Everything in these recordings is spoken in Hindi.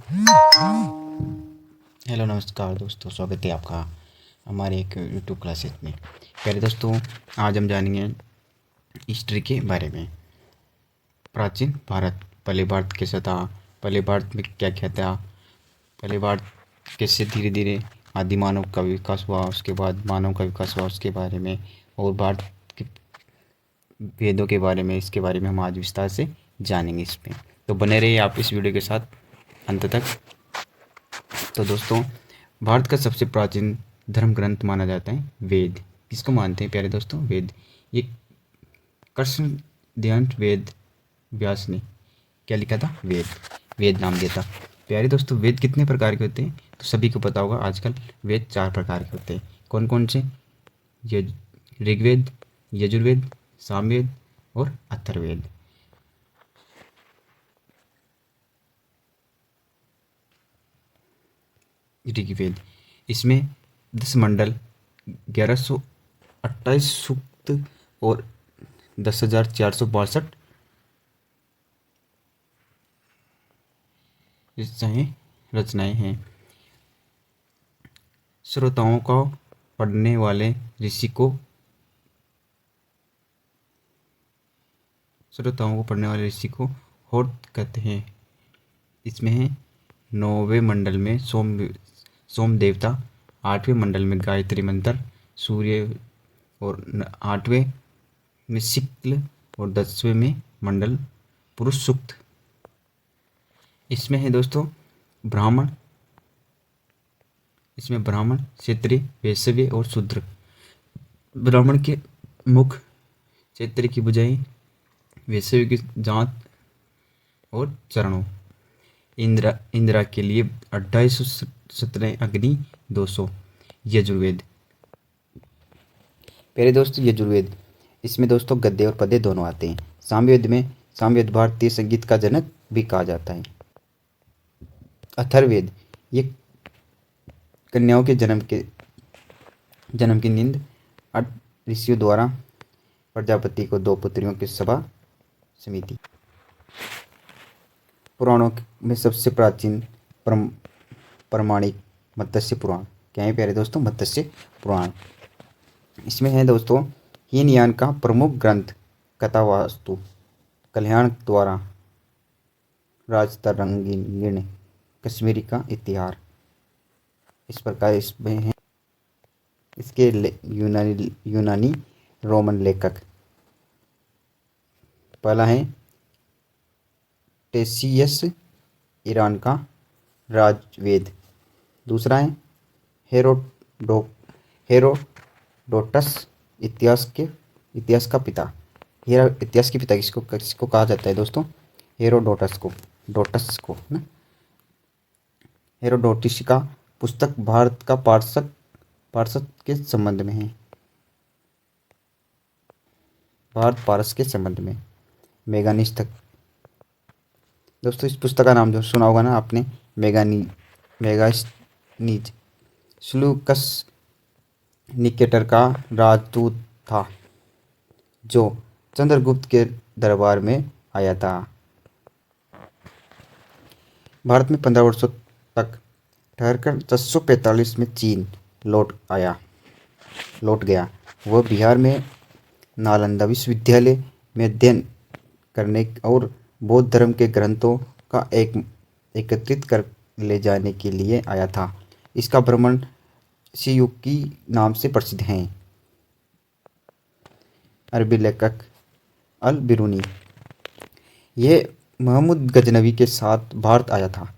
हेलो नमस्कार दोस्तों, स्वागत है आपका हमारे एक यूट्यूब क्लासेस में। प्यारे दोस्तों, आज हम जानेंगे हिस्ट्री के बारे में। प्राचीन भारत, पहले भारत कैसा था, पहले भारत में क्या क्या था, पहले भारत कैसे धीरे धीरे आदि मानव का विकास हुआ, उसके बाद मानव का विकास हुआ, उसके बारे में, और भारत के वेदों के बारे में, इसके बारे में हम आज विस्तार से जानेंगे इसमें। तो बने रहिए आप इस वीडियो के साथ अंत तक। तो दोस्तों, भारत का सबसे प्राचीन धर्म ग्रंथ माना जाता है वेद। किसको मानते हैं प्यारे दोस्तों? वेद। ये कृष्ण दयान वेद व्यास ने क्या लिखा था? वेद। वेद नाम दिया था। प्यारे दोस्तों, वेद कितने प्रकार के होते हैं? तो सभी को पता होगा आजकल वेद 4 प्रकार के होते हैं। कौन कौन से? ऋग्वेद, यजुर्वेद, सामवेद और अथर्ववेद। ऋग्वेद, इसमें 10 मंडल, 1128 सूक्त और 10,462 रचनाएं हैं। श्रोताओं को पढ़ने वाले ऋषि को होत कहते हैं। इसमें है 9वें मंडल में सोम देवता, 8वें मंडल में गायत्री मंत्र, सूर्य, और 8वें में शुक्ल, और 10वें में मंडल पुरुष सूक्त। इसमें है दोस्तों ब्राह्मण, क्षत्रिय, वैश्य और शूद्र। ब्राह्मण के मुख, क्षत्रिय की भुजाएं, वैश्य की जांत और चरणों। इंद्रा के लिए 2817 अग्नि 200। यजुर्वेद, पहले दोस्तों यजुर्वेद, इसमें दोस्तों गद्य और पद्य दोनों आते हैं। सामवेद भारतीय संगीत का जनक भी कहा जाता है। अथर्ववेद, ये कन्याओं के जन्म की नींद, 8 ऋषियों द्वारा प्रजापति को 2 पुत्रियों की सभा समिति। पुराणों में सबसे प्राचीन प्रमाणिक मत्स्य पुराण। क्या है प्यारे दोस्तों? मत्स्य पुराण। इसमें है दोस्तों हीनयान का प्रमुख ग्रंथ कथावास्तु, कल्याण द्वारा, राजतरंगिणी, कश्मीरी का इतिहास। इस प्रकार इसमें है इसके यूनानी रोमन लेखक। पहला है टेसियस, ईरान का राजवेद। दूसरा है हेरोडोटस, इतिहास का पिता। इतिहास के पिता किसको कहा जाता है दोस्तों? हेरोडोटस को ना। हेरोडोटस का पुस्तक भारत का पार्षद के संबंध में है। भारत पारस के संबंध में। मेगानिस्थक, दोस्तों इस पुस्तक का नाम जो सुना होगा ना आपने, मेगास्थनीज। स्लूकस निकेटर का राजदूत था जो चंद्रगुप्त के दरबार में आया था। भारत में 15 वर्षों तक ठहरकर 1045 में चीन लौट गया। वह बिहार में नालंदा विश्वविद्यालय में अध्ययन करने और बौद्ध धर्म के ग्रंथों का एकत्रित कर ले जाने के लिए आया था। इसका भ्रमण सियुकी नाम से प्रसिद्ध है। अरबी लेखक अल बिरूनी, यह महमूद गजनवी के साथ भारत आया था।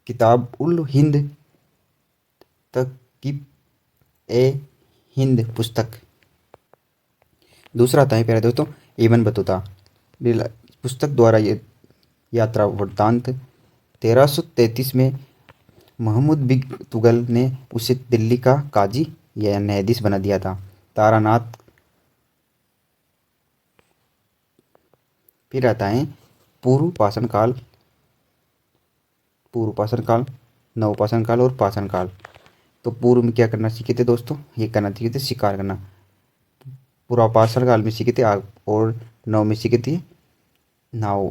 किताब उल हिंद तकीब ए हिंद पुस्तक। दूसरा आता है प्यारे दोस्तों इब्न बतूता, पुस्तक द्वारा ये यात्रा वृत्तांत। 1333 में महमूद बिग तुगल ने उसे दिल्ली का काजी या न्यायाधीश बना दिया था। तारानाथ। फिर आता है पूर्व पाषाण काल, नवपाषाण काल और पाषाण काल। तो पूर्व में क्या करना सीखे थे दोस्तों? ये करना सीखे थे शिकार करना। पुरापाषाण काल में सीखे थे आग, और नव में सीखे थे नाव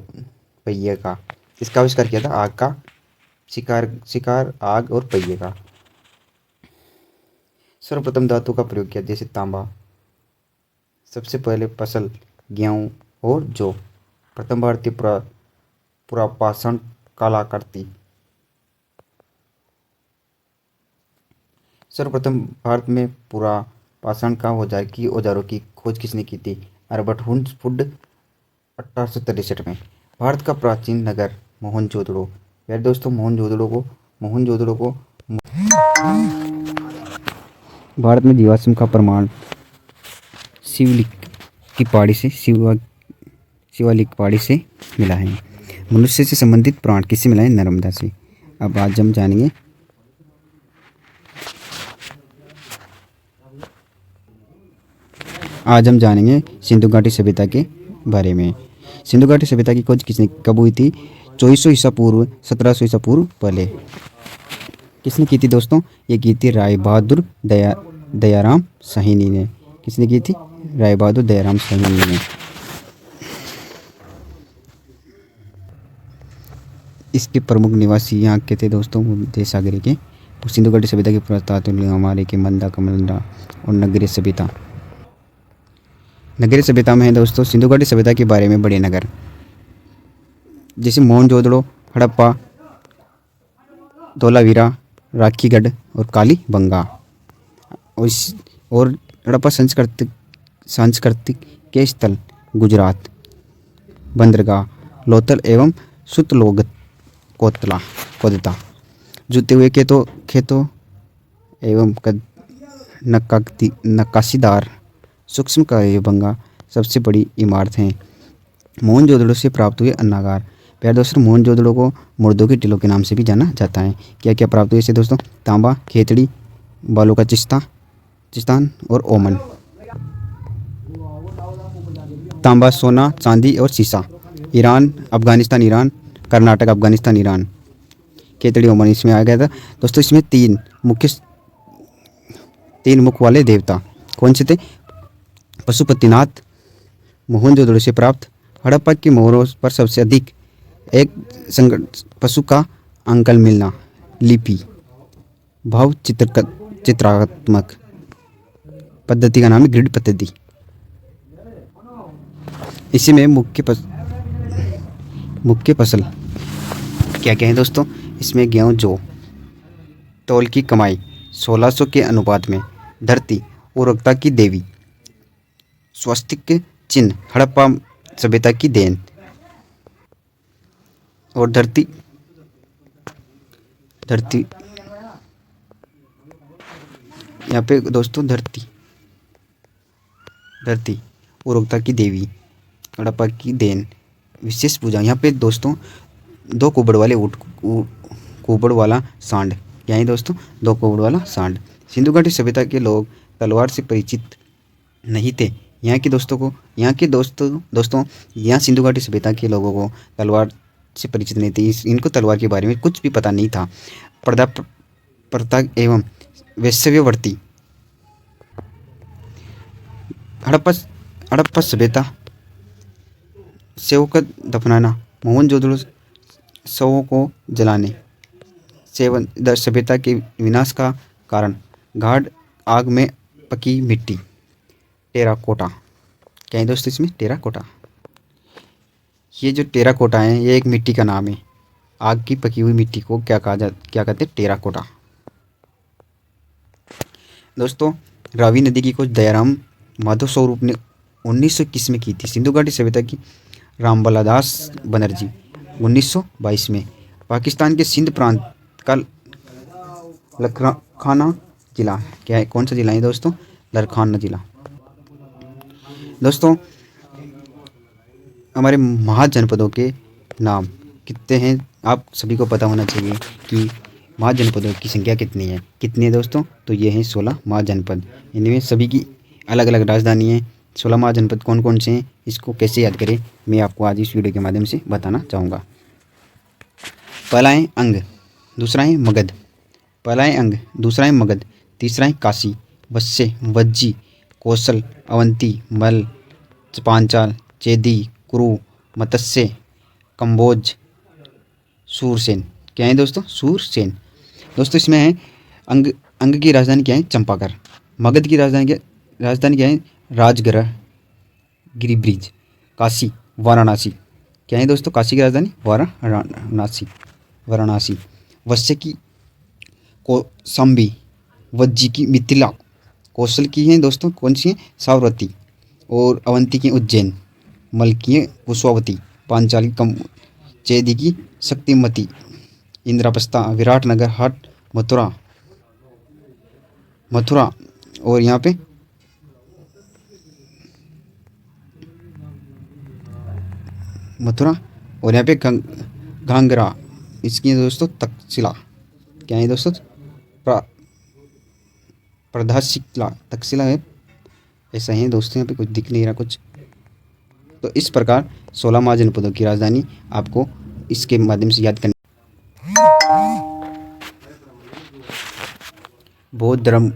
पहिए का। इसका आविष्कार किया था आग का शिकार शिकार आग और पहिए का। सर्वप्रथम धातु का प्रयोग किया जैसे तांबा। सबसे पहले फसल गेहूँ और जौ। प्रथम भारतीय पुरापाषाण कलाकृति। सर्वप्रथम भारत में पुरापाषाण का औजारों की खोज किसने की थी? आर्यभट्ट हुड 1863 में। भारत का प्राचीन नगर मोहनजोदड़ो। यार दोस्तों, मोहनजोदड़ो को भारत में जीवाश्म का प्रमाण शिवालिक की पहाड़ी से मिला है। मनुष्य से संबंधित प्राण किससे मिला है? नर्मदा से। अब आज हम जानेंगे सिंधु घाटी सभ्यता के बारे में। सिंधु घाटी सभ्यता की खोज किसने कब हुई थी? 2400 ईसा पूर्व, 1700 ईसा पूर्व पहले। किसने की थी दोस्तों? ये की थी राय बहादुर दयाराम साहनी ने। किसने की थी? राय बहादुर दयाराम साहनी ने। इसके प्रमुख निवासी यहाँ के थे दोस्तों, मध्य सागरी के। सिंधु घाटी सभ्यता की पुरातत्व हमारे के मंदा कमंडा और नगरीय सभ्यता। नगरीय सभ्यता में है दोस्तों सिंधु घाटी सभ्यता के बारे में बड़े नगर जैसे मोहनजोदड़ो, हड़प्पा, धोलावीरा, राखीगढ़ और कालीबंगा। और हड़प्पा सांस्कृतिक के स्थल गुजरात, बंदरगाह, लोथल एवं कोदता। जुते हुए खेतों एवं नक्काशीदार सूक्ष्म कालीबंगा सबसे बड़ी इमारत हैं। मोहनजोदड़ो से प्राप्त हुए अन्नागार। प्यारे दोस्तों, मोहनजोदड़ो को मुर्दों के टीलों के नाम से भी जाना जाता है। क्या क्या प्राप्त हुए इसे दोस्तों? तांबा, खेतड़ी, बालू का चिस्तान और ओमन। तांबा, सोना, चांदी और सीसा। Iran, Afghanistan, Iran, Karnataka, Afghanistan, Iran. Khetri, ओमन इसमें आ गया था दोस्तों। इसमें तीन मुख वाले देवता कौन से थे? पशुपतिनाथ। मोहनजोदड़ो से प्राप्त हड़प्पा की मोहरों पर सबसे अधिक एक पशु का अंकल मिलना। लिपि भाव चित्रात्मक पद्धति का नाम है ग्रिड पद्धति। इसी में मुख्य फसल क्या क्या है दोस्तों? इसमें गेहूँ, जौ। तौल की कमाई 1600 के अनुपात में। धरती उर्वरकता की देवी। स्वस्तिक चिन्ह हड़प्पा सभ्यता की देन। और धरती यहाँ पे दोस्तों धरती उर्वरकता की देवी हड़प्पा की देन। विशेष पूजा यहाँ पे दोस्तों 2 कुबड़ वाला सांड। क्या है दोस्तों? 2 कुबड़ वाला सांड। सिंधु घाटी सभ्यता के लोग तलवार से परिचित नहीं थे। यहाँ सिंधु घाटी सभ्यता के लोगों को तलवार से परिचित नहीं थे। इनको तलवार के बारे में कुछ भी पता नहीं था। प्रथा एवं वैश्यवर्ती। हड़प्पा सभ्यता शवों का दफनाना। मोहनजोदड़ो शवों को जलाने। सभ्यता के विनाश का कारण गाढ़ आग में पकी मिट्टी। टेराकोटा। क्या है दोस्तों इसमें? टेराकोटा। ये जो टेराकोटा है ये एक मिट्टी का नाम है। आग की पकी हुई मिट्टी को क्या कहते हैं? टेराकोटा। दोस्तों, रावी नदी की खोज दयाराम माधव स्वरूप ने 1921 में की थी। सिंधु घाटी सभ्यता की रामबलादास बनर्जी 1922 में। पाकिस्तान के सिंध प्रांत का लरखाना जिला क्या है? कौन सा जिला है दोस्तों? लरखाना जिला। दोस्तों, हमारे महाजनपदों के नाम कितने हैं? आप सभी को पता होना चाहिए कि महाजनपदों की संख्या कितनी है दोस्तों? तो ये हैं 16 महाजनपद। इनमें सभी की अलग अलग राजधानी है। 16 महाजनपद कौन कौन से हैं, इसको कैसे याद करें, मैं आपको आज इस वीडियो के माध्यम से बताना चाहूँगा। पहला है अंग, दूसरा है मगध। पहला है अंग, दूसरा है मगध, तीसरा है काशी, वत्स्य, वज्जी, कौशल, अवंती, मल, पांचाल, चेदी, कुरु, मत्स्य, कंबोज, सूरसेन। क्या है दोस्तों? सूरसेन। दोस्तों इसमें है अंग अंग की राजधानी क्या है? चंपाकर। मगध की राजधानी क्या है? राजगृह, गिरिब्रिज। काशी, वाराणसी। क्या है दोस्तों? काशी की राजधानी वाराणसी। वश्य की कौशाम्बी, वज्जी की मिथिला, कौशल की है दोस्तों कौन सी है? सावरती। और अवंती की उज्जैन, मल की है कुशवावती, पांचाली कम, चेदी की शक्तिमती, इंद्रप्रस्था, विराटनगर, हट, मथुरा। और यहाँ पे मथुरा, और यहाँ पे घाघरा। इसकी है दोस्तों तक्षशिला। क्या है दोस्तों? प्रधाशिला, तक्षशिला है। ऐसा ही है दोस्तों, यहाँ पे कुछ दिख नहीं रहा कुछ। तो इस प्रकार 16 महाजनपदों की राजधानी आपको इसके माध्यम से याद करनी। बौद्ध धर्म।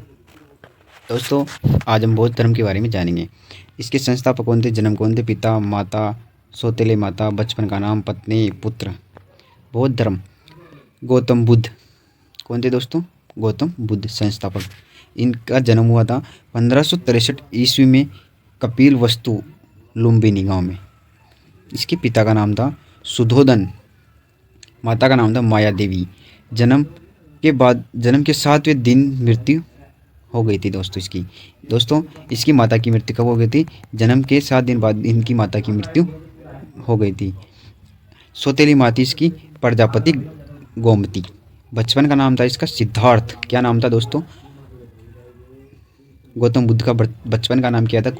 दोस्तों आज हम बौद्ध धर्म के बारे में जानेंगे। इसके संस्थापक कौन थे? जन्म कौन थे? पिता, माता, सौतेले माता, बचपन का नाम, पत्नी, पुत्र। बौद्ध धर्म, गौतम बुद्ध। कौन थे दोस्तों? गौतम बुद्ध संस्थापक। इनका जन्म हुआ था 1563 ईस्वी में कपिल वस्तु लुम्बिनी गांव में। इसके पिता का नाम था सुधोधन, माता का नाम था माया देवी। जन्म के 7वें दिन मृत्यु हो गई थी दोस्तों इसकी माता की मृत्यु कब हो गई थी? जन्म के 7 दिन बाद इनकी माता की मृत्यु हो गई थी। सौतेली माता इसकी प्रजापति गोमती। बचपन का नाम था इसका सिद्धार्थ। क्या नाम था दोस्तों? गौतम बुद्ध का बचपन का नाम क्या था?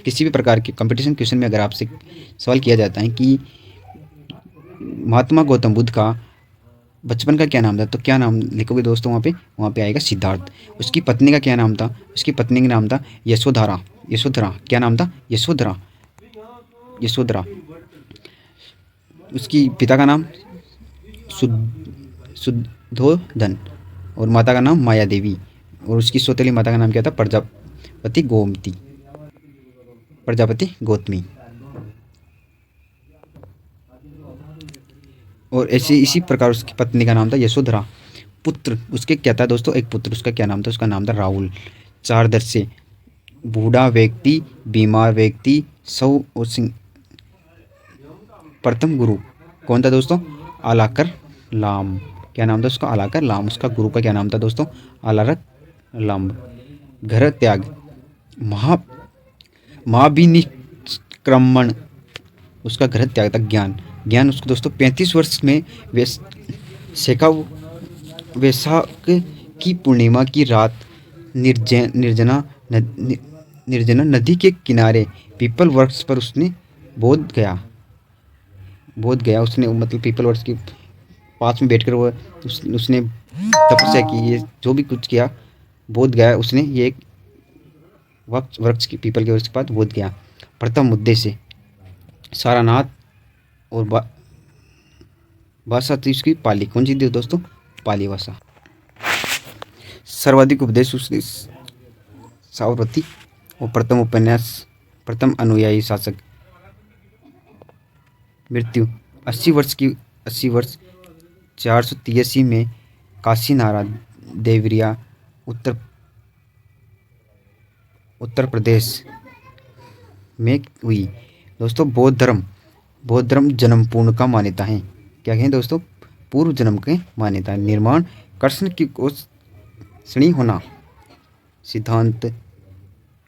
किसी भी प्रकार के कंपटीशन क्वेश्चन में अगर आपसे सवाल किया जाता है कि महात्मा गौतम बुद्ध का बचपन का क्या नाम था, तो क्या नाम लिखोगे दोस्तों? वहाँ पे आएगा सिद्धार्थ। उसकी पत्नी का क्या नाम था? उसकी पत्नी का नाम था यशोधरा। क्या नाम था? यशोधरा। उसकी पिता का नाम शुद्धोधन और माता का नाम माया देवी। और उसकी सौतेली माता का नाम क्या था? प्रजापति गौतमी। और ऐसे इसी प्रकार उसकी पत्नी का नाम था यशोधरा। पुत्र उसके क्या था दोस्तों? एक पुत्र, उसका क्या नाम था? उसका नाम था राहुल। 4 दर्शे, बूढ़ा व्यक्ति, बीमार व्यक्ति, सौ और सिंह। प्रथम गुरु कौन था दोस्तों? आलाकर लाम। क्या नाम था उसका? आलाकर लाम। उसका गुरु का क्या नाम था दोस्तों? आलारक लाम। घर त्याग, महाभिनिष्क्रमण। उसका घर त्याग था ज्ञान उसको दोस्तों 35 वर्ष में वैशाख की पूर्णिमा की रात निर्जना नदी के किनारे पीपल वृक्ष पर उसने बोध गया। उसने मतलब पीपल वृक्ष के पास में बैठकर वो उसने तपस्या की। ये जो भी कुछ किया, बोध गया उसने। ये एक वृक्ष की पीपल के वृक्ष के पास बोध गया। प्रथम मुद्दे से सारानाथ और भाषा थी उसकी पाली। कौन सी थी दोस्तों? पाली भाषा। सर्वाधिक उपदेश उसकी सावरती। और प्रथम उपन्यास, प्रथम अनुयायी शासक। मृत्यु 80 वर्ष 483 में काशीनारा देवरिया उत्तर प्रदेश में हुई। दोस्तों बौद्ध धर्म जन्म पूर्ण का मान्यता है। क्या कहें दोस्तों? पूर्व जन्म के मान्यता है। निर्माण कृष्ण की कोषणी होना। सिद्धांत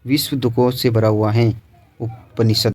विश्व दुखों से भरा हुआ है। उपनिषद